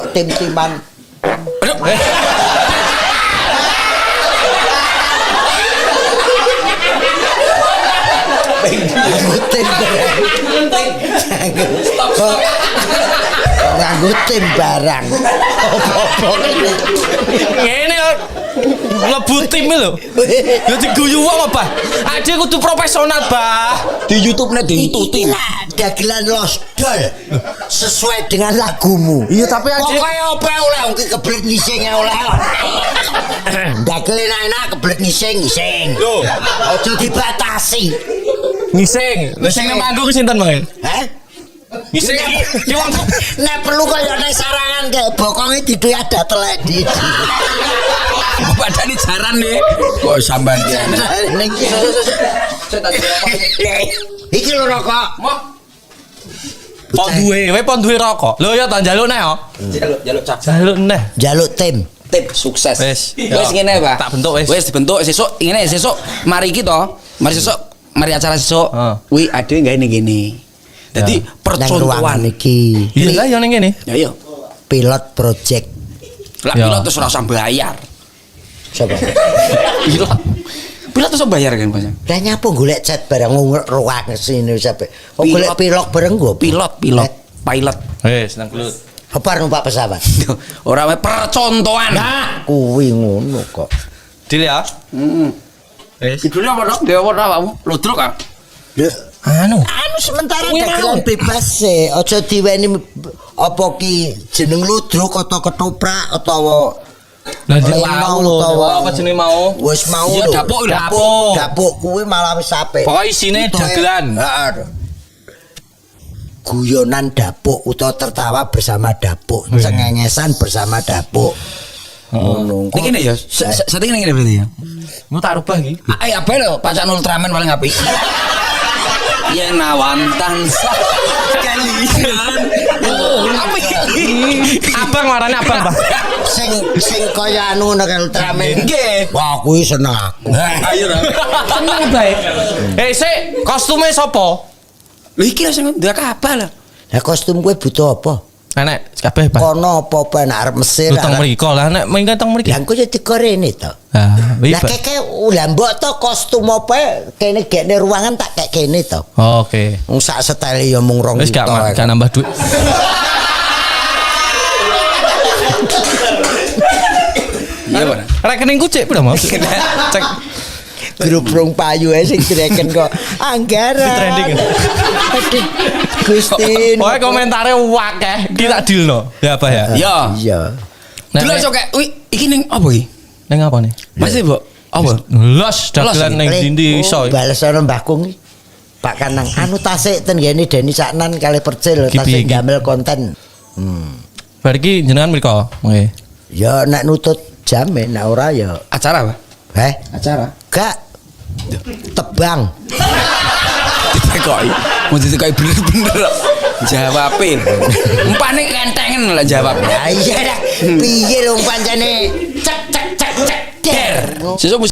tim-timan. Nganggo tim barang. Apa-apa ngene. Ngene mlebu tim lho. Yo diguyu wong apa? Ade kudu profesional, Bah. Di YouTube-ne dituti. Dagelan losdol sesuai dengan lagumu. Iya tapi Ade pokoke apa oleh wong keblet ngising oleh. Dagel enak keblet ngising. Lho, Aja dibatasi. ngising. Ngising nang panggung sinten, Bang? Hah? Ngising ki wong Nek perlu kaya nek sarangan kayak bokonge diduwe ada teledi. Padahal jaran nih. Kok sampean Ning iki lho rokok. pon duwe rokok. Lho ya tak njaluk neh yo. Jaluk cak. Njaluk neh. Jaluk tim. Tip sukses. Wis. Wis ngene, Pak. Tak bentuk wis. Wis dibentuk sesuk ngene sesuk mari iki to. Mari sesuk mari acara sesuk. Kuwi ade gawe ning kene. Dadi percontohan iki. Iya lah yo ning kene. Ya iya. Pilot project. Lah Ya. pilot terus ora usah bayar. Siapa? Pilot. Pilot terus bayar kan, Mas. Lah nyapo golek cat barang ruang sini sampe. Oh golek pilot bareng go. Pilot. Wis nang gelut. Apa numpak pesawat? Ora wae percontohan. Nah, kuwi ngono kok. Dil ya. Wis. Judulnya apa, Dok? Dewa apa kamu? Ludruk ah. Anu. Sementara Kuwi dagelan mau. bebas sih. Aja diweni apa ki jeneng ludruk atau ketoprak utawa Lah mau apa jenenge mau? wis mau Iya, lho. dapuk. Dapuk kuwi malah wis apik. Pokoke isine dagelan. Heeh. Guyonan dapuk utawa tertawa bersama dapuk, cengengesan bersama dapuk. Ngono. Ini ya, saat ini berarti ya. Mau tak rubah iki. Apa lho, pacan Ultraman paling apik. Ya nawantan sekalian. Apa iki? Abang warnane abang, Bah. Sing kaya anu nek Ultraman. Nggih. Wah, kuwi seneng aku. Ayo ra. Seneng bae. Sik, kostume sapa? Lho iki lah sing ndak kapal lah. Lah kostum kowe butuh apa? Enek kabeh, Bah. Kono apa-apa nek arep Mesir. Utang mriko lah nek mengko teng mriki. Lah engko ya dikorene to. Ah, Lah keke lah mbok to kostum apa kene gekne ruangan tak kek kene to. Oke. Wong sak style ya mung 2 Wis juta. gak nambah duit. Iya, Pak. Rekeningku cek pira mau? Cek Grup rong payu ae sing direken kok anggaran. trending. Aduh, Gusti. Pokoke komentare wakeh, iki tak dilno. Ya apa ya? Ya. Iya. Dulu sok kayak, wih, iki ning apa iki? Ning apa nih? Masih, Bu. Apa? Los dagelan ning Lek, ndi iso. Bales ana Mbah Kung iki. Pak Kanang anu tasik ten ngene Deni Saknan kali percil Iki tasik piye, iki? gamel konten. Bar iki jenengan mriko. Nggih. Ya nek nutut jam nek ora ya. Acara apa? Acara. Gak tebang. Ditekoki. Mau ditekoki bener-bener. Jawabin. Umpane kentengen lah jawab. Lah iya dah. Piye lho pancene cek der. Sesuk